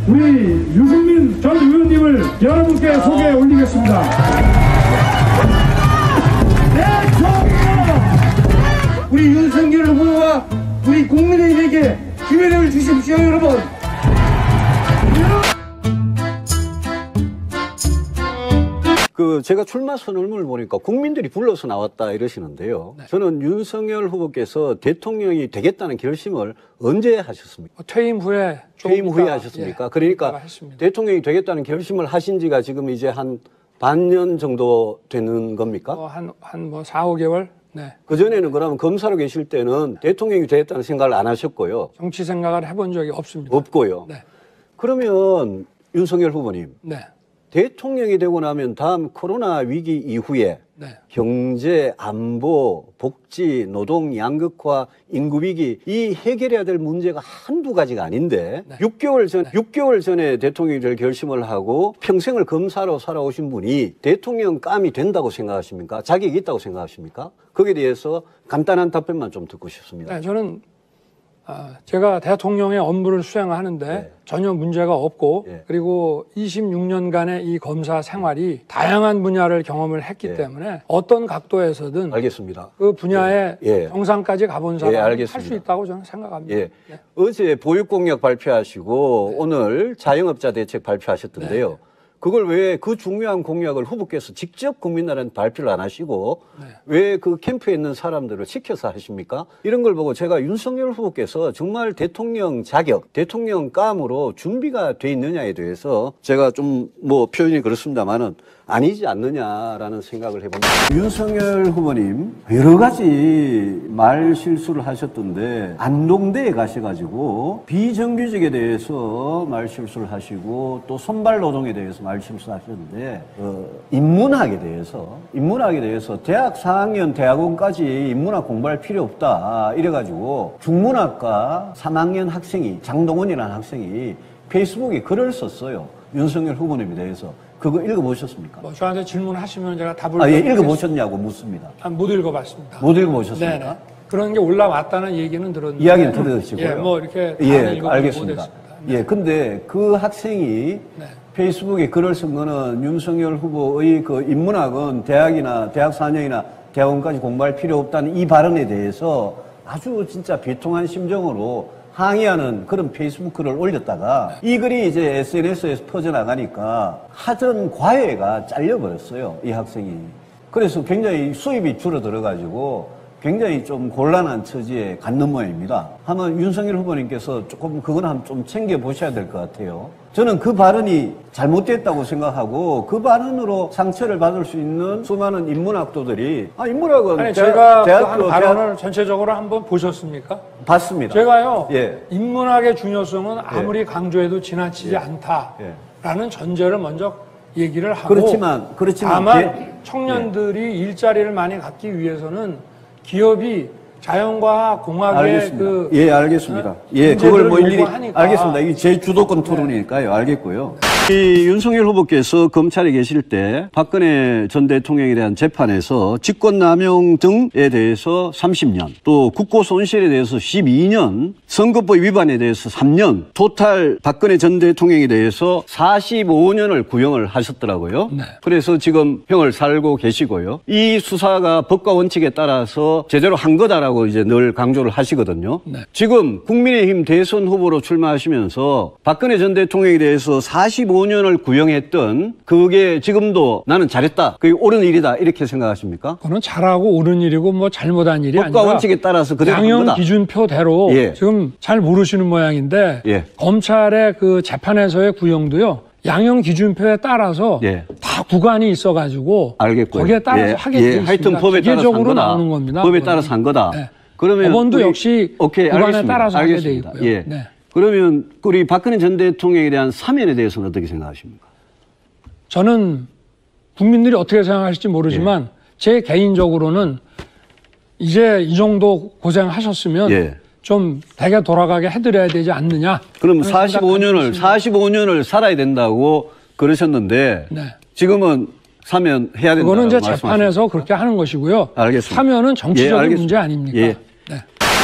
우리 유승민 전 의원님을 여러분께 소개해 올리겠습니다. 대통령! 우리 윤석열 후보와 우리 국민의힘에게 기회를 주십시오, 여러분. 제가 출마 선언문을 보니까 국민들이 불러서 나왔다 이러시는데요. 네. 저는 윤석열 후보께서 대통령이 되겠다는 결심을 언제 하셨습니까? 퇴임 후에. 퇴임 후에 하셨습니까? 예, 그러니까 대통령이 되겠다는 결심을 하신 지가 지금 이제 한 반년 정도 되는 겁니까? 한 4, 5개월? 네. 그전에는 그러면 검사로 계실 때는 대통령이 되겠다는 생각을 안 하셨고요. 정치 생각을 해본 적이 없습니다. 없고요. 네. 그러면 윤석열 후보님. 네. 대통령이 되고 나면 다음 코로나 위기 이후에 네. 경제, 안보, 복지, 노동 양극화, 인구 위기 이 해결해야 될 문제가 한두 가지가 아닌데 네. 6개월 전에 대통령이 될 결심을 하고 평생을 검사로 살아오신 분이 대통령감이 된다고 생각하십니까? 자격이 있다고 생각하십니까? 거기에 대해서 간단한 답변만 좀 듣고 싶습니다. 네, 저는 제가 대통령의 업무를 수행하는데 네. 전혀 문제가 없고 네. 그리고 26년간의 이 검사 생활이 다양한 분야를 경험을 했기 네. 때문에 어떤 각도에서든 알겠습니다. 그 분야의 예. 정상까지 가본 사람은 할 수 알겠습니다. 있다고 저는 생각합니다. 예. 네. 어제 보육공약 발표하시고 오늘 자영업자 대책 발표하셨던데요. 네. 그걸 왜 그 중요한 공약을 후보께서 직접 국민들한테 발표를 안 하시고 네. 왜 그 캠프에 있는 사람들을 시켜서 하십니까? 이런 걸 보고 제가 윤석열 후보께서 정말 대통령 자격, 대통령감으로 준비가 돼 있느냐에 대해서 제가 좀 표현이 그렇습니다만은 아니지 않느냐라는 생각을 해봅니다. 윤석열 후보님 여러 가지 말 실수를 하셨던데 안동대에 가셔가지고 비정규직에 대해서 말 실수를 하시고 또 선발 노동에 대해서 말 실수를 하셨는데 인문학에 대해서 대학 4학년 대학원까지 인문학 공부할 필요 없다 이래가지고 중문학과 3학년 학생이 장동원이라는 학생이 페이스북에 글을 썼어요. 윤석열 후보님에 대해서. 그거 읽어보셨습니까? 저한테 질문하시면 제가 답을. 읽어보셨냐고 묻습니다. 못 읽어봤습니다. 못 읽어보셨습니까? 네네. 그런 게 올라왔다는 얘기는 들었는데. 이야기는 들으시고요. 예, 이렇게. 예, 알겠습니다. 네. 예, 근데 그 학생이 네. 페이스북에 글을 쓴 거는 윤석열 후보의 그 인문학은 대학이나 대학 4년이나 대학원까지 공부할 필요 없다는 이 발언에 대해서 아주 진짜 비통한 심정으로 항의하는 그런 페이스북 글을 올렸다가 이 글이 이제 SNS에서 퍼져나가니까 하던 과외가 잘려버렸어요. 이 학생이. 그래서 굉장히 수입이 줄어들어가지고 굉장히 좀 곤란한 처지에 갖는 모양입니다. 한번 윤석열 후보님께서 조금 그건 한번 좀 챙겨보셔야 될 것 같아요. 저는 그 발언이 잘못됐다고 생각하고 그 발언으로 상처를 받을 수 있는 수많은 인문학도들이 인문학은 제가 한 발언을 전체적으로 한번 보셨습니까? 봤습니다. 제가요. 예. 인문학의 중요성은 아무리 강조해도 지나치지 않다라는 전제를 먼저 얘기를 하고 그렇지만 다만 청년들이 일자리를 많이 갖기 위해서는 기업이 자연과학 공학의 알겠습니다. 알겠습니다. 그걸 일일이 알겠습니다. 이게 제 주도권 토론이니까요. 알겠고요. 이 윤석열 후보께서 검찰에 계실 때 박근혜 전 대통령에 대한 재판에서 직권남용 등에 대해서 30년, 또 국고손실에 대해서 12년, 선거법 위반에 대해서 3년, 토탈 박근혜 전 대통령에 대해서 45년을 구형을 하셨더라고요. 네. 그래서 지금 형을 살고 계시고요. 이 수사가 법과 원칙에 따라서 제대로 한 거다라고 이제 늘 강조를 하시거든요. 네. 지금 국민의힘 대선 후보로 출마하시면서 박근혜 전 대통령에 대해서 45년을 구형했던 그게 지금도 나는 잘했다. 그게 옳은 일이다. 이렇게 생각하십니까? 그거는 잘하고 옳은 일이고 잘못한 일이 아니라 법과 원칙에 따라서 그대로 한 거다. 양형 기준표대로 지금 잘 모르시는 모양인데 검찰의 그 재판에서의 구형도요. 양형 기준표에 따라서 다 구간이 있어가지고 알겠고요. 거기에 따라서 하게 돼 있습니다. 하여튼 법에 따라서 한 거다. 나오는 겁니다. 법에 따라서 한 거다. 그러면 법원도 역시 구간에 알겠습니다. 따라서 하게 돼 알겠습니다. 있고요. 그러면 우리 박근혜 전 대통령에 대한 사면에 대해서는 어떻게 생각하십니까? 저는 국민들이 어떻게 생각하실지 모르지만 제 개인적으로는 이제 이 정도 고생하셨으면 좀 대개 돌아가게 해드려야 되지 않느냐. 그럼 45년을 살아야 된다고 그러셨는데 지금은 사면해야 된다고 그거는 이제 말씀하십니까? 재판에서 그렇게 하는 것이고요. 알겠습니다. 사면은 정치적인 문제 아닙니까?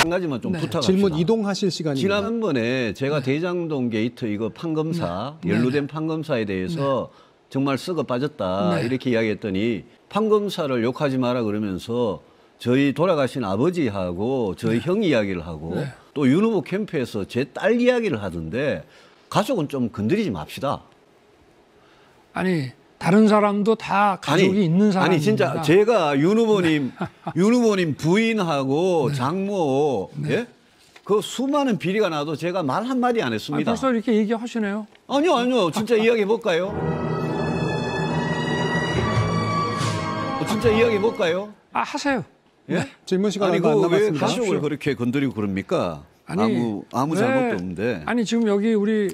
한 가지만 좀 부탁합니다. 질문 이동하실 시간입니다. 지난번에 제가 대장동 게이트 이거 판검사, 연루된 판검사에 대해서 정말 썩어 빠졌다 이렇게 이야기했더니 판검사를 욕하지 마라 그러면서 저희 돌아가신 아버지하고 저희 형 이야기를 하고 또 윤 후보 캠프에서 제 딸 이야기를 하던데 가족은 좀 건드리지 맙시다. 아니 다른 사람도 다 가족이 있는 사람입니다. 아니 진짜 제가 윤 후보님 부인하고 장모 예? 그 수많은 비리가 나도 제가 말 한마디 안 했습니다. 벌써 이렇게 얘기하시네요. 아니요. 진짜 이야기해 볼까요? 진짜 이야기해 볼까요? 하세요. 예? 질문 시간 아니 얼마 안 그 왜 남았습니다. 가족을 그렇게 건드리고 그럽니까? 아무 잘못도 없는데. 아니 지금 여기 우리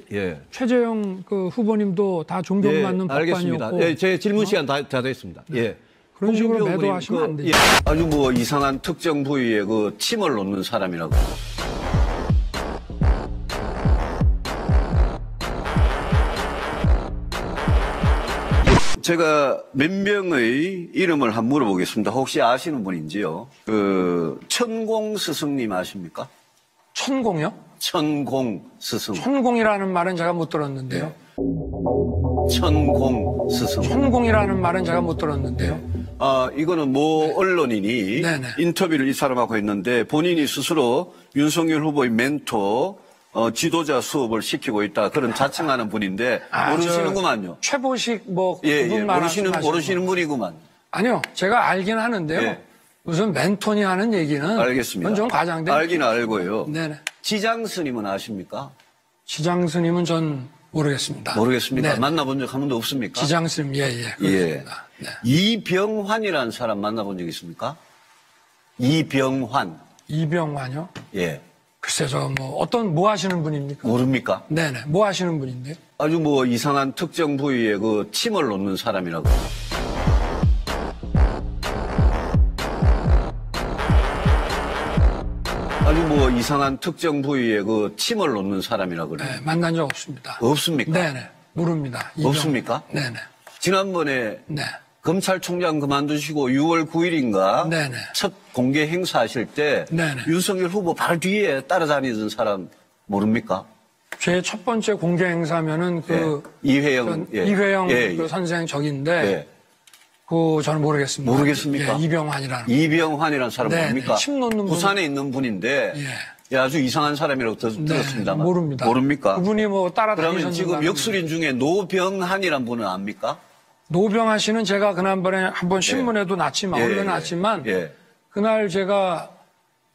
최재형 그 후보님도 다 존경받는 알겠습니다. 법관이었고. 제 질문 시간 다 됐습니다. 그런 식으로 매도하시면 안 되죠. 아주 뭐 이상한 특정 부위에 그 침을 놓는 사람이라고. 제가 몇 명의 이름을 한번 물어보겠습니다. 혹시 아시는 분인지요? 그 천공 스승님 아십니까? 천공이요? 천공 스승. 천공이라는 말은 제가 못 들었는데요. 천공 스승. 천공이라는 말은 제가 못 들었는데요. 이거는 모 언론인이 인터뷰를 이 사람하고 했는데 본인이 스스로 윤석열 후보의 멘토 지도자 수업을 시키고 있다. 그런 자칭하는 분인데 모르시는구만요. 최보식 뭐 그분 모르시는 분이구만. 아니요. 제가 알긴 하는데요. 무슨 멘토니 하는 얘기는 알겠습니다. 그건 좀 과장된. 알긴 알고요. 네네. 지장 스님은 아십니까? 지장 스님은 전 모르겠습니다. 모르겠습니까? 네네. 만나본 적 한 번도 없습니까? 지장 스님 그렇습니다. 네. 이병환이라는 사람 만나본 적 있습니까? 이병환. 이병환요? 예. 글쎄 저 뭐 하시는 분입니까? 모릅니까? 네네. 뭐 하시는 분인데요? 아주 뭐 이상한 특정 부위에 그 침을 놓는 사람이라고. 아주 뭐 이상한 특정 부위에 그 침을 놓는 사람이라고 그래요. 네, 만난 적 없습니다. 없습니까? 네네. 모릅니다. 없습니까? 네네. 지난번에 검찰총장 그만두시고 6월 9일인가 첫 공개 행사하실 때 윤석열 후보 바로 뒤에 따라다니던 사람 모릅니까? 제 첫 번째 공개 행사면은 이회영 그 선생 적인데 저는 모르겠습니다. 모르겠습니까? 이병환이라는 사람 모릅니까? 침 놓는 부산에 있는 분인데 아주 이상한 사람이라고 들었습니다만 모릅니다. 모릅니까? 그분이 뭐 따라다니셨는가? 그러면 지금 역술인 중에 노병한이란 분은 압니까? 노병한 씨는 제가 지난번에 한번 신문에도 올려놨지만 그날 제가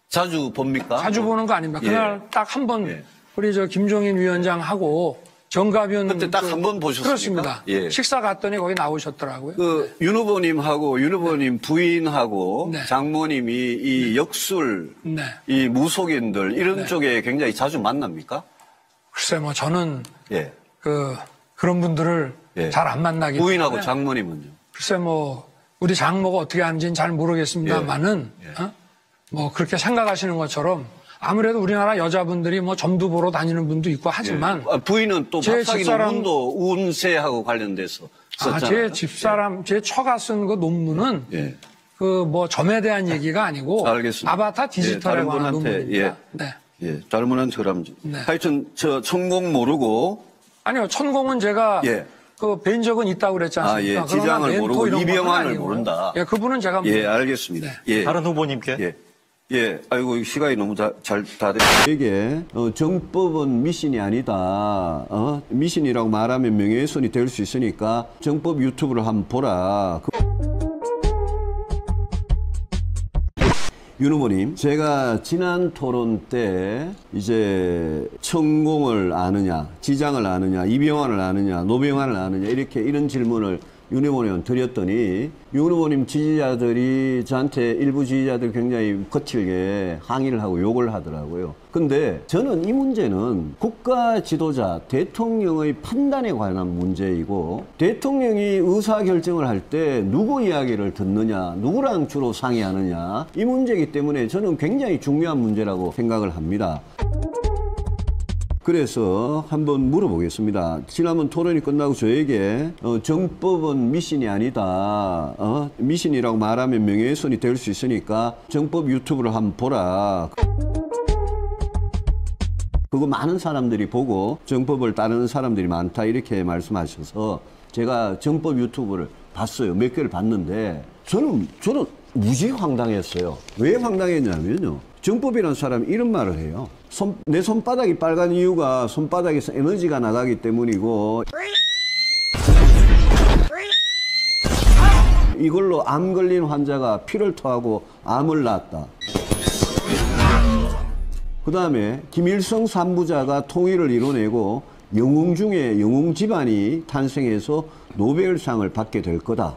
자주 봅니까? 자주 보는 거 아닙니다. 그날 딱 한 번 우리 김종인 위원장하고 정가변 그때 딱 한 번 보셨습니까? 그렇습니다. 식사 갔더니 거기 나오셨더라고요. 윤 후보님하고 윤 후보님 부인하고 장모님이 이 역술, 이 무속인들 이런 쪽에 굉장히 자주 만납니까? 글쎄 저는 그런 분들을 잘 안 만나기 때문에. 부인하고 장모님은요? 글쎄 우리 장모가 어떻게 하는지는 잘 모르겠습니다만은 그렇게 생각하시는 것처럼 아무래도 우리나라 여자분들이 점도 보러 다니는 분도 있고 하지만 부인은 또 박사기 논문도 운세하고 관련돼서 썼잖아요. 제 집사람 제 처가 쓴 그 논문은 점에 대한 얘기가 아니고 알겠습니다. 아바타 디지털에 관한 논문입니다. 다른 분한테 그럼 하여튼 저 천공 모르고 아니요 천공은 제가 뵌 적은 있다고 그랬지 않습니까? 지장을 모르고 이병환을 모른다. 그분은 제가 알겠습니다. 다른 후보님께. 아이고 시간이 너무 다 됐어요. 이게 정법은 미신이 아니다. 미신이라고 말하면 명예훼손이 될 수 있으니까 정법 유튜브를 한번 보라. 윤 후보님, 제가 지난 토론 때 이제 천공을 아느냐, 지장을 아느냐, 이병환을 아느냐, 노병환을 아느냐 이런 질문을 윤 후보님 드렸더니 윤 후보님 지지자들이 저한테 일부 지지자들 굉장히 거칠게 항의를 하고 욕을 하더라고요. 근데 저는 이 문제는 국가 지도자, 대통령의 판단에 관한 문제이고 대통령이 의사결정을 할 때 누구 이야기를 듣느냐, 누구랑 주로 상의하느냐 이 문제이기 때문에 저는 굉장히 중요한 문제라고 생각을 합니다. 그래서 한번 물어보겠습니다. 지난번 토론이 끝나고 저에게 정법은 미신이 아니다. 미신이라고 말하면 명예훼손이 될 수 있으니까 정법 유튜브를 한번 보라. 그거 많은 사람들이 보고 정법을 따르는 사람들이 많다 이렇게 말씀하셔서 제가 정법 유튜브를 봤어요. 몇 개를 봤는데 저는 무지 황당했어요. 왜 황당했냐면요. 정법이라는 사람이 이런 말을 해요. 내 손바닥이 빨간 이유가 손바닥에서 에너지가 나가기 때문이고 이걸로 암 걸린 환자가 피를 토하고 암을 낳았다. 그 다음에 김일성 삼부자가 통일을 이뤄내고 영웅 중에 영웅 집안이 탄생해서 노벨상을 받게 될 거다.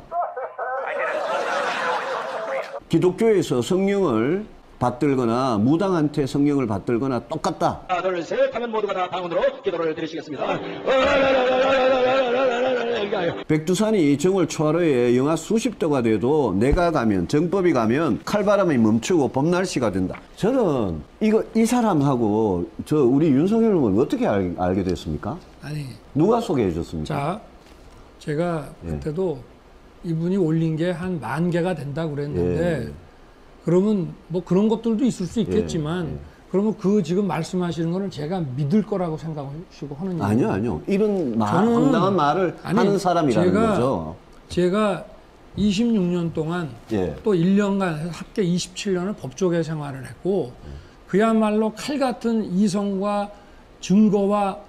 기독교에서 성령을 받들거나 무당한테 성령을 받들거나 똑같다. 하나 둘 셋 하면 모두가 다 방언으로 기도를 드리시겠습니다. 백두산이 정월 초하루에 영하 수십 도가 돼도 내가 가면 정법이 가면 칼바람이 멈추고 봄날씨가 된다. 저는 이 사람하고 우리 윤석열 후보를 어떻게 알게 됐습니까? 아니 누가 소개해 줬습니까? 자 제가 그때도 이분이 올린 게 한 10,000개가 된다고 그랬는데 그러면 뭐 그런 것들도 있을 수 있겠지만 그러면 그 지금 말씀하시는 거는 제가 믿을 거라고 생각하시고 하는 얘기예요. 아니요. 이런 황당한 말을 하는 사람이라는 거죠. 제가 26년 동안 또 1년간 합계 27년을 법조계 생활을 했고 그야말로 칼 같은 이성과 증거와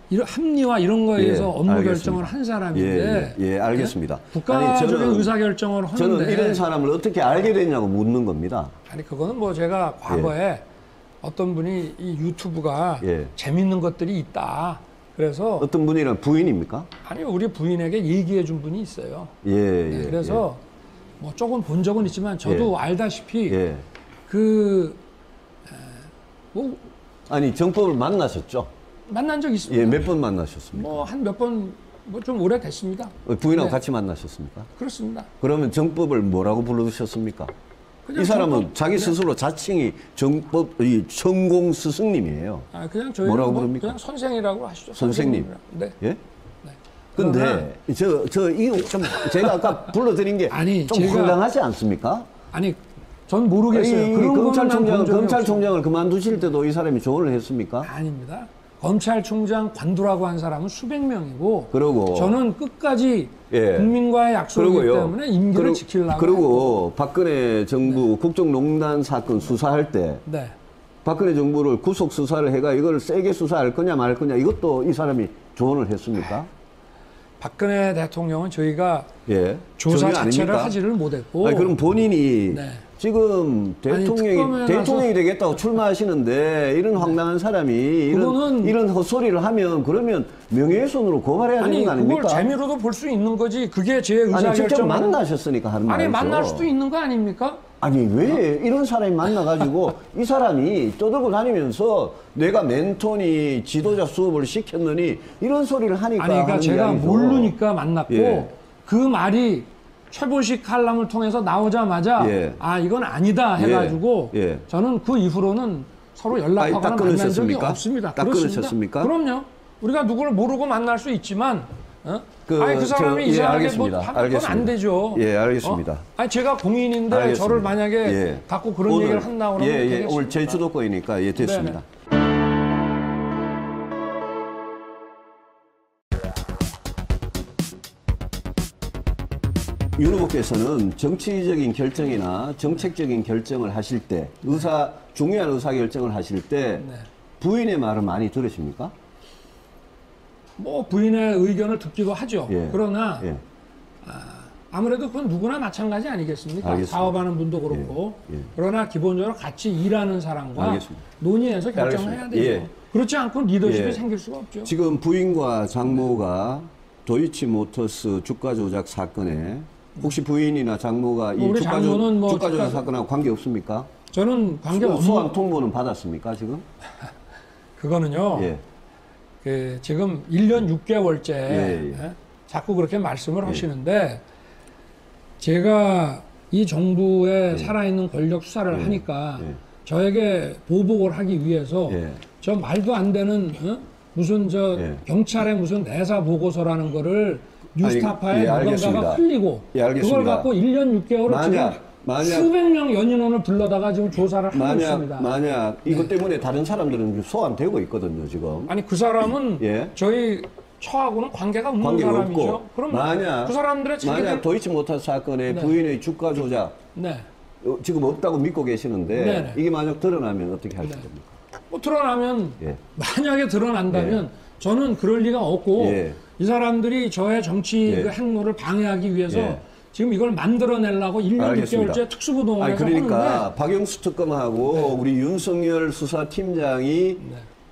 이런 합리화 이런 거에 의해서 업무 알겠습니다. 결정을 한 사람인데 알겠습니다. 국가적인 아니, 의사결정을 하는데 저는 이런 사람을 어떻게 알게 됐냐고 묻는 겁니다. 아니 그거는 뭐 제가 과거에 어떤 분이 이 유튜브가 재밌는 것들이 있다. 그래서 어떤 분이랑 부인입니까? 아니 우리 부인에게 얘기해 준 분이 있어요. 그래서 뭐 조금 본 적은 있지만 저도 알다시피 뭐 아니 정법을 만나셨죠? 만난 적 있습니다. 몇 번 만나셨습니까? 뭐 한 몇 번 뭐 좀 오래 됐습니다. 부인하고 같이 만나셨습니까? 그렇습니다. 그러면 정법을 뭐라고 부르셨습니까? 이 사람은 정법, 자기 스스로 자칭이 천공 스승님이에요. 그냥 저희 뭐라고 부릅니까? 그냥 선생이라고 하시죠. 선생님. 네. 예? 근데 이거 좀 제가 아까 불러드린 게 좀 황당하지 않습니까? 아니 전 모르겠어요. 그런 검찰총장을 그만두실 때도 이 사람이 조언을 했습니까? 아닙니다. 검찰총장 관두라고 한 사람은 수백 명이고 그러고 저는 끝까지 국민과의 약속이기 때문에 임기를 지키려고 그리고 박근혜 정부 국정농단 사건 수사할 때 박근혜 정부를 구속 수사를 해가 이걸 세게 수사할 거냐 말 거냐 이것도 이 사람이 조언을 했습니까? 박근혜 대통령은 저희가 조사 자체를 하지를 못했고 그럼 본인이 지금 대통령이 되겠다고 출마하시는데 이런 황당한 사람이 이런 헛소리를 하면 그러면 명예훼손으로 고발해야 되는 거 아닙니까? 그걸 재미로도 볼 수 있는 거지. 그게 제 의사결정. 직접 만나셨으니까 하는 말이죠. 만날 수도 있는 거 아닙니까? 아니 왜 이런 사람이 만나가지고 이 사람이 떠들고 다니면서 내가 멘토니 지도자 수업을 시켰느니 이런 소리를 하니까 그러니까 제가 모르니까 만났고 그 말이 최보식 칼럼을 통해서 나오자마자 이건 아니다 해가지고 저는 그 이후로는 서로 연락하거나 만난 적이 없습니다. 딱 끊으셨습니까? 그럼요. 우리가 누구를 모르고 만날 수 있지만 그 사람이 이상하게 뭐 하면 안 되죠. 알겠습니다. 제가 공인인데 알겠습니다. 저를 만약에 갖고 그런 얘기를 한다 그러면 되겠습니다. 오늘 제 주도권이니까 됐습니다. 윤 후보께서는 정치적인 결정이나 정책적인 결정을 하실 때 중요한 의사결정을 하실 때 부인의 말을 많이 들으십니까? 뭐 부인의 의견을 듣기도 하죠. 그러나 아무래도 그건 누구나 마찬가지 아니겠습니까? 알겠습니다. 사업하는 분도 그렇고 그러나 기본적으로 같이 일하는 사람과 논의해서 결정을 해야 되죠. 그렇지 않고 리더십이 생길 수가 없죠. 지금 부인과 장모가 도이치모터스 주가 조작 사건에 혹시 부인이나 장모가 이 주가 조작 사건하고 관계 없습니까? 저는 관계 없는. 소환 통보는 받았습니까 지금? 그거는요. 지금 1년 6개월째 자꾸 그렇게 말씀을 하시는데 제가 이 정부의 살아있는 권력 수사를 하니까 저에게 보복을 하기 위해서 저 말도 안 되는 무슨 경찰의 무슨 내사 보고서라는 거를 뉴스타파에 누군가가 흘리고 그걸 갖고 1년 6개월을 지금 수백 명 연인원을 불러다가 지금 조사를 하고 있습니다. 만약 이것 때문에 다른 사람들은 소환되고 있거든요, 지금. 아니 그 사람은 예. 저희 처하고는 관계가 없는 관계가 사람이죠. 없고. 그럼 만약 그 사람들의 책임을 만약 도이치모터스 사건의 네. 부인의 주가 조작 네. 지금 없다고 믿고 계시는데 네네. 이게 만약 드러나면 어떻게 하실 네. 겁니까? 뭐 드러나면 예. 만약에 드러난다면 저는 그럴 리가 없고 예. 이 사람들이 저의 정치 예. 그 행로를 방해하기 위해서 예. 지금 이걸 만들어내려고 1년 알겠습니다. 6개월째 특수부동을 아니 해서 그러니까 하는데 박영수 특검하고 우리 윤석열 수사팀장이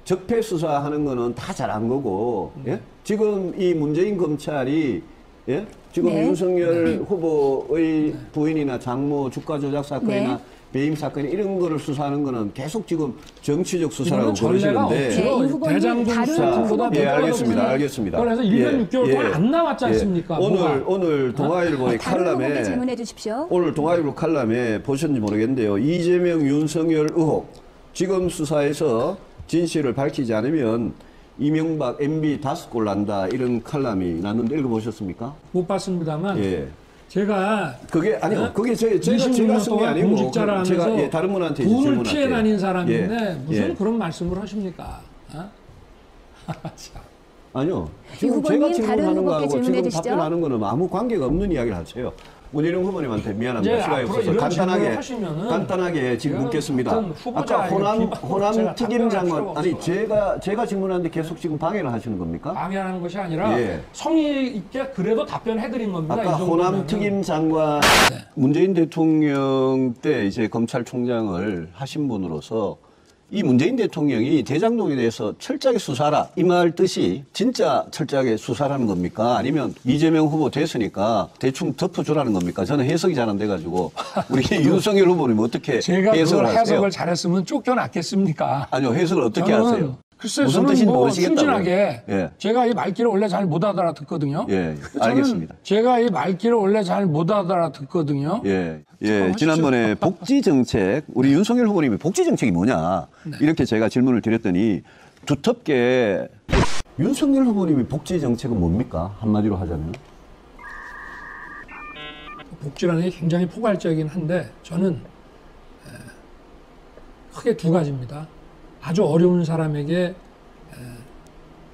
적폐 수사하는 거는 다 잘한 거고 예? 지금 이 문재인 검찰이 예? 지금 네. 윤석열 후보의 부인이나 장모 주가 조작 사건이나 네. 배임 사건 이런 거를 수사하는 거는 계속 지금 정치적 수사라고 이거는 전례가 그러시는데 네, 이 후보는 대장동 다른 수사보다 예, 더 알겠습니다. 빠르거든요. 알겠습니다. 그래서 1년 6개월 동안 안 나왔지 않습니까? 뭐가? 오늘 동아일보의 다른 후보들 칼럼에 질문해 주십시오. 오늘 동아일보 칼럼에 보셨는지 모르겠는데요. 이재명, 윤석열 의혹 지금 수사에서 진실을 밝히지 않으면 이명박, MB 5골 난다 이런 칼럼이 났는데 읽어보셨습니까? 못 봤습니다만 예. 제가 그게 아니요. 어? 그게 제가 26년 쓴 게 동안 아니고 공직자를 하면서 제가 예, 다른 분한테 이제 돈을 질문할게요. 피해 다닌 사람인데 예. 무슨 예. 그런 말씀을 하십니까? 어? 참. 아니요. 지금 후보님, 제가 다른 질문하는 후보께 거하고 질문해 지금 주시죠. 답변하는 거는 아무 관계가 없는 이야기를 하세요. 문희룡 후보님한테 미안합니다. 이제 시간이 앞으로 없어서 이런 질문을 간단하게 하시면은 지금 제가 묻겠습니다. 어떤 후보자에게 아까 호남 비판을 제가 특임 답변할 장관 필요가 아니 없어요. 제가 질문하는데 계속 지금 방해를 하시는 겁니까? 방해하는 것이 아니라 예. 성의 있게 그래도 답변해드린 겁니다. 아까 이 정도면은. 호남 특임 장관 문재인 대통령 때 이제 검찰총장을 하신 분으로서 이 문재인 대통령이 대장동에 대해서 철저하게 수사하라 이 말 뜻이 진짜 철저하게 수사라는 겁니까? 아니면 이재명 후보 됐으니까 대충 덮어주라는 겁니까? 저는 해석이 잘 안 돼가지고 우리 윤석열 후보님 어떻게 제가 해석을 그걸 하세요? 해석을 잘했으면 쫓겨났겠습니까? 아니요 해석을 어떻게 저는 하세요? 글쎄 무슨 저는 뜻인지 뭐 모르시겠다고요? 순진하게 예. 제가 이 말귀를 원래 잘 못 알아듣거든요. 예, 저는 알겠습니다. 제가 이 말귀를 원래 잘 못 알아듣거든요. 예, 하시죠. 지난번에 복지 정책, 우리 윤석열 후보님이 복지 정책이 뭐냐 이렇게 제가 질문을 드렸더니 두텁게 윤석열 후보님이 복지 정책은 뭡니까? 한마디로 하자면. 복지라는 게 굉장히 포괄적이긴 한데 저는 크게 두 가지입니다. 아주 어려운 사람에게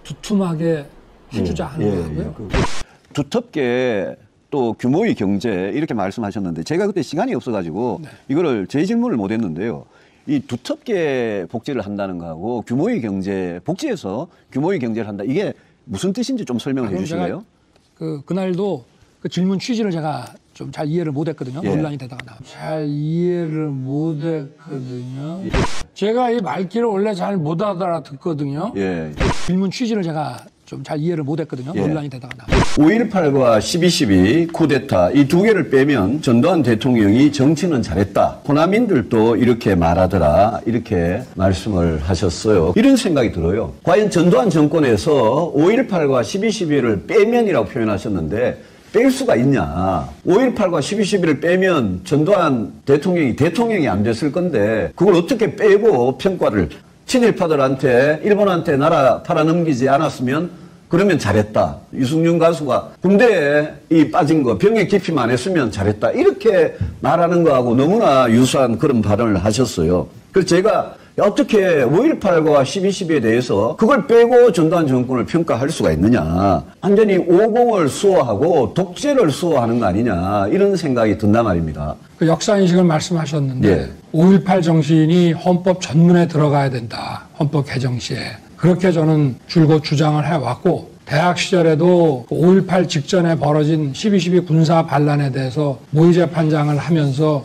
두툼하게 해주자 하는 거고요. 두텁게 또 규모의 경제 이렇게 말씀하셨는데 제가 그때 시간이 없어가지고 이거를 제 질문을 못 했는데요. 이 두텁게 복지를 한다는 거하고 규모의 경제, 복지에서 규모의 경제를 한다. 이게 무슨 뜻인지 좀 설명을 해 주실래요? 그날도 그 질문 취지를 제가 좀 잘 이해를 못했거든요. 예. 논란이 되다가 잘 이해를 못했거든요. 제가 이 말귀를 원래 잘 못 알아듣거든요. 예. 질문 취지를 제가 좀 잘 이해를 못했거든요. 예. 논란이 되다가 5.18과 12.12 쿠데타 이 두 개를 빼면 전두환 대통령이 정치는 잘했다. 호남인들도 이렇게 말하더라. 이렇게 말씀을 하셨어요. 이런 생각이 들어요. 과연 전두환 정권에서 5.18과 12.12를 빼면이라고 표현하셨는데 뺄 수가 있냐. 5.18과 12.12를 빼면 전두환 대통령이 안 됐을 건데 그걸 어떻게 빼고 평가를 친일파들한테 일본한테 나라 팔아넘기지 않았으면 그러면 잘했다. 유승윤 가수가 군대에 빠진 거 병에 깊이만 했으면 잘했다. 이렇게 말하는 거하고 너무나 유사한 그런 발언을 하셨어요. 그래서 제가 어떻게 5.18과 12.12에 대해서 그걸 빼고 전두환 정권을 평가할 수가 있느냐. 완전히 오공을 수호하고 독재를 수호하는 거 아니냐. 이런 생각이 든단 말입니다. 그 역사인식을 말씀하셨는데 예. 5.18 정신이 헌법 전문에 들어가야 된다. 헌법 개정 시에. 그렇게 저는 줄곧 주장을 해왔고 대학 시절에도 5.18 직전에 벌어진 12.12 군사 반란에 대해서 모의재판장을 하면서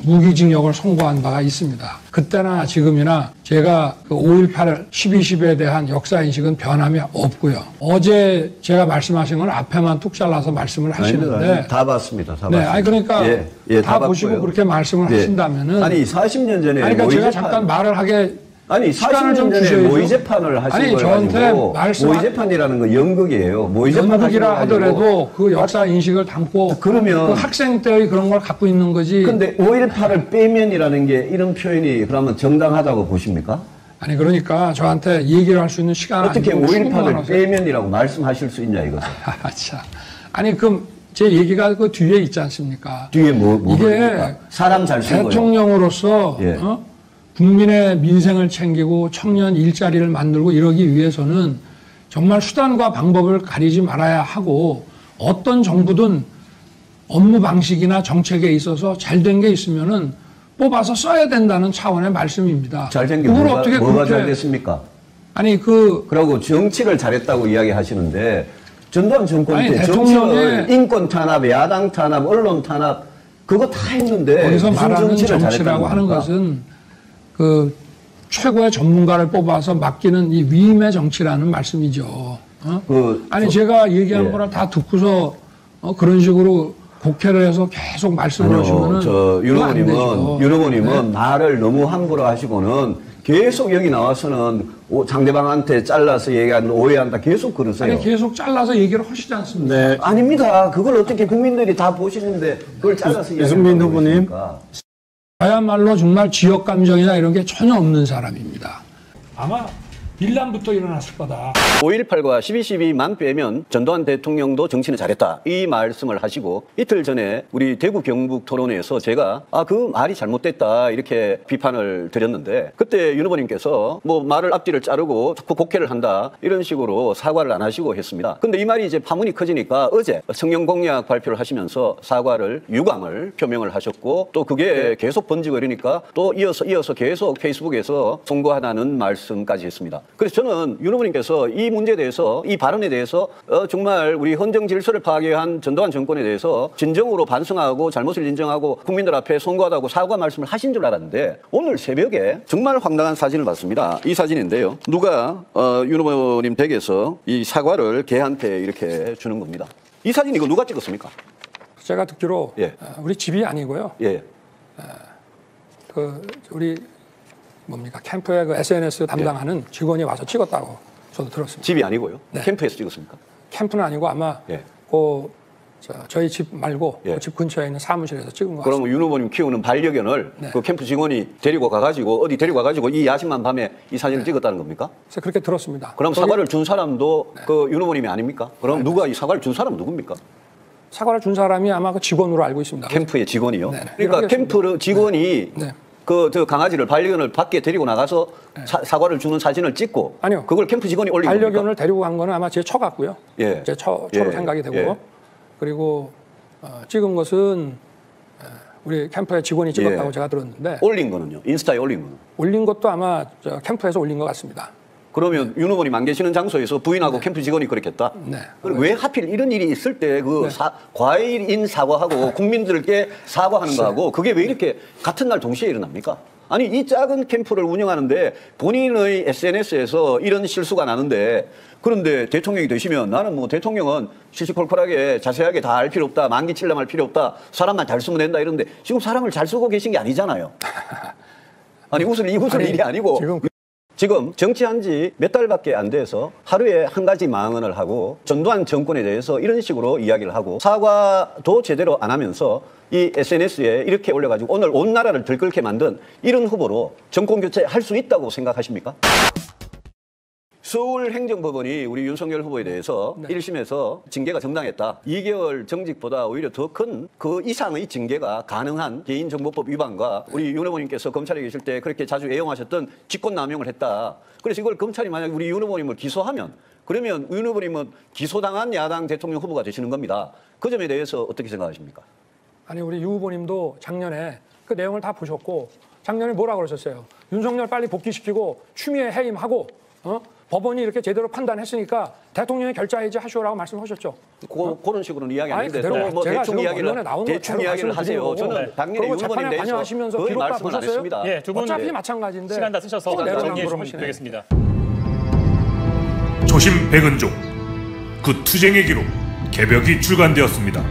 무기징역을 선고한 바가 있습니다. 그때나 지금이나 제가 그 5.18 12.12에 대한 역사인식은 변함이 없고요. 어제 제가 말씀하신 건 앞에만 뚝 잘라서 말씀을 하시는데 다 봤습니다. 다 네, 봤습니다. 아니 그러니까 다 보시고 봤고요. 그렇게 말씀을 예. 하신다면은 아니 40년 전에 아니 그러니까 제가 모의재판- 잠깐 말을 하게 아니 시간을 40년 좀 전에 주셔야죠. 모의재판을 하신 아니, 걸 저한테 가지고 말씀- 모의재판이라는 건 연극이에요. 모의재판 연극이라 하신 거 가지고 하더라도 그 역사 인식을 담고 그러면- 그 학생 때의 그런 걸 갖고 있는 거지. 근데 5.18을 빼면이라는 게 이런 표현이 그러면 정당하다고 보십니까? 아니 그러니까 저한테 얘기를 할 수 있는 시간 어떻게 아니고 충분한 5.18을 것을- 빼면이라고 말씀하실 수 있냐 이거죠. 참. 아니 그럼 제 얘기가 그 뒤에 있지 않습니까? 뒤에 뭐 이게 뭡니까? 사람 잘 쓴 거예요. 대통령으로서 예. 국민의 민생을 챙기고 청년 일자리를 만들고 이러기 위해서는 정말 수단과 방법을 가리지 말아야 하고 어떤 정부든 업무 방식이나 정책에 있어서 잘된 게 있으면은 뽑아서 써야 된다는 차원의 말씀입니다. 잘된 게 그걸 뭐가, 어떻게 뭐가 그렇게 잘 됐습니까? 아니 그러고 정치를 잘했다고 이야기하시는데 전두환 정권 아니, 때 정치를 인권 탄압, 야당 탄압, 언론 탄압 그거 다 했는데 거기서 무슨 말하는 정치를 정치라고 하는 겁니까? 것은 그 최고의 전문가를 뽑아서 맡기는 이 위임의 정치라는 말씀이죠. 아니 제가 얘기한 거를 다 듣고서 그런 식으로 곡해를 해서 계속 말씀을 하시면은 윤 의원님은 말을 너무 함부로 하시고는 계속 여기 나와서는 상대방한테 잘라서 얘기하는 오해한다 계속 그러세요. 아니 계속 잘라서 얘기를 하시지 않습니까? 네. 아닙니다. 그걸 어떻게 국민들이 다 보시는데 그걸 잘라서 유승민 후보님. 그야말로 정말 지역 감정이나 이런 게 전혀 없는 사람입니다. 아마 밀란부터 일어났을 거다. 5.18과 12.12만 빼면 전두환 대통령도 정치는 잘했다. 이 말씀을 하시고 이틀 전에 우리 대구 경북 토론회에서 제가 그 말이 잘못됐다 이렇게 비판을 드렸는데 그때 윤 후보님께서 뭐 말을 앞뒤를 자르고 자꾸 곡해를 한다 이런 식으로 사과를 안 하시고 했습니다. 근데 이 말이 이제 파문이 커지니까 어제 청년 공약 발표를 하시면서 사과를 유감을 표명을 하셨고 또 그게 계속 번지고 이러니까 또 이어서 계속 페이스북에서 송구하다는 말씀까지 했습니다. 그래서 저는 윤 후보님께서 이 문제에 대해서 이 발언에 대해서 정말 우리 헌정 질서를 파괴한 전두환 정권에 대해서 진정으로 반성하고 잘못을 인정하고 국민들 앞에 송구하다고 사과 말씀을 하신 줄 알았는데 오늘 새벽에 정말 황당한 사진을 봤습니다. 이 사진인데요. 누가 윤 후보님 댁에서 이 사과를 개한테 이렇게 주는 겁니다. 이 사진 이거 누가 찍었습니까? 제가 듣기로 예. 우리 집이 아니고요. 예. 우리 뭡니까 캠프의 그 SNS 담당하는 직원이 와서 찍었다고 저도 들었습니다. 집이 아니고요. 네. 캠프에서 찍었습니까? 캠프는 아니고 아마 예. 저희 집 말고 예. 그 집 근처에 있는 사무실에서 찍은 것 같습니다. 그러면 윤 후보님 키우는 반려견을 네. 그 캠프 직원이 데리고 가가지고 어디 데리고 가가지고 이 야심한 밤에 이 사진을 찍었다는 겁니까? 그래서 그렇게 들었습니다. 그럼 거기 사과를 준 사람도 그 윤 후보님이 아닙니까? 그럼 누가 이 사과를 준 사람은 누굽니까? 사과를 준 사람이 아마 그 직원으로 알고 있습니다. 캠프의 직원이요? 네. 그러니까 캠프 직원이 네. 저 강아지를 반려견을 밖에 데리고 나가서 사과를 주는 사진을 찍고 아니요. 그걸 캠프 직원이 올린 겁니까? 반려견을 데리고 간 거는 아마 제 처 같고요. 예. 제 처로 예. 생각이 되고 예. 그리고 찍은 것은 우리 캠프의 직원이 찍었다고 예. 제가 들었는데 올린 거는요? 인스타에 올린 거는? 올린 것도 아마 저 캠프에서 올린 것 같습니다. 그러면 윤 후보님 안 계시는 장소에서 부인하고 캠프 직원이 그렇겠다? 네. 그럼 왜 하필 이런 일이 있을 때 그 네. 과일인 사과하고 국민들께 사과하는 거하고 그게 왜 이렇게 같은 날 동시에 일어납니까? 아니 이 작은 캠프를 운영하는데 본인의 SNS에서 이런 실수가 나는데 그런데 대통령이 되시면 나는 뭐 대통령은 시시콜콜하게 자세하게 다 알 필요 없다. 만기 칠lem할 필요 없다. 사람만 잘 쓰면 된다 이러는데 지금 사람을 잘 쓰고 계신 게 아니잖아요. 아니 웃을 일이 아니고 지금 정치한 지 몇 달밖에 안 돼서 하루에 한 가지 망언을 하고 전두환 정권에 대해서 이런 식으로 이야기를 하고 사과도 제대로 안 하면서 이 SNS에 이렇게 올려가지고 오늘 온 나라를 들끓게 만든 이런 후보로 정권 교체할 수 있다고 생각하십니까? 서울행정법원이 우리 윤석열 후보에 대해서 1심에서 징계가 정당했다. 2개월 정직보다 오히려 더 큰 그 이상의 징계가 가능한 개인정보법 위반과 우리 윤 후보님께서 검찰에 계실 때 그렇게 자주 애용하셨던 직권남용을 했다. 그래서 이걸 검찰이 만약 우리 윤 후보님을 기소하면 그러면 윤 후보님은 기소당한 야당 대통령 후보가 되시는 겁니다. 그 점에 대해서 어떻게 생각하십니까? 아니 우리 유 후보님도 작년에 그 내용을 다 보셨고 작년에 뭐라 그러셨어요? 윤석열 빨리 복귀시키고 추미애 해임하고 법원이 이렇게 제대로 판단했으니까 대통령이 결자해지 하시오라고 말씀하셨죠. 그런 식으로는 이야기 안 아니, 했는데 그대로 뭐 제가 대충 지금 이야기를 언론에 나온 거 대충 그대로 이야기를 하세요. 말씀을 드리는 저는 당연히 그리고 윤 후보님 재판에 대해서 관여하시면서 거의 기록 다 말씀은 안 보셨어요? 했습니다. 예, 두 분 어차피 마찬가지인데 시간 다 쓰셔서 또 내로남불을 정리해 주시면 하시네. 되겠습니다. 조심 백은종 그 투쟁의 기록 개벽이 출간되었습니다.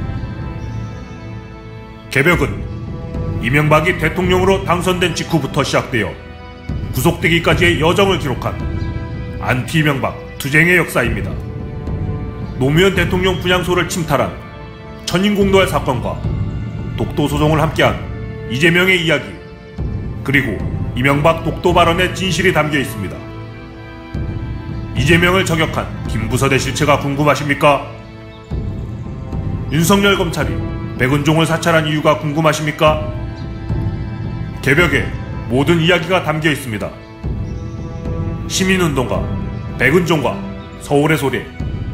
개벽은 이명박이 대통령으로 당선된 직후부터 시작되어 구속되기까지의 여정을 기록한 안티 이명박 투쟁의 역사입니다. 노무현 대통령 분향소를 침탈한 천인공노할 사건과 독도 소송을 함께한 이재명의 이야기 그리고 이명박 독도 발언의 진실이 담겨 있습니다. 이재명을 저격한 김부선의 실체가 궁금하십니까? 윤석열 검찰이 백은종을 사찰한 이유가 궁금하십니까? 개벽에 모든 이야기가 담겨 있습니다. 시민운동가 백은종과 서울의 소리에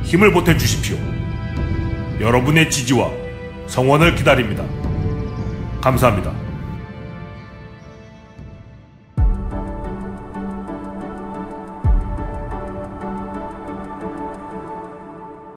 힘을 보태주십시오. 여러분의 지지와 성원을 기다립니다. 감사합니다.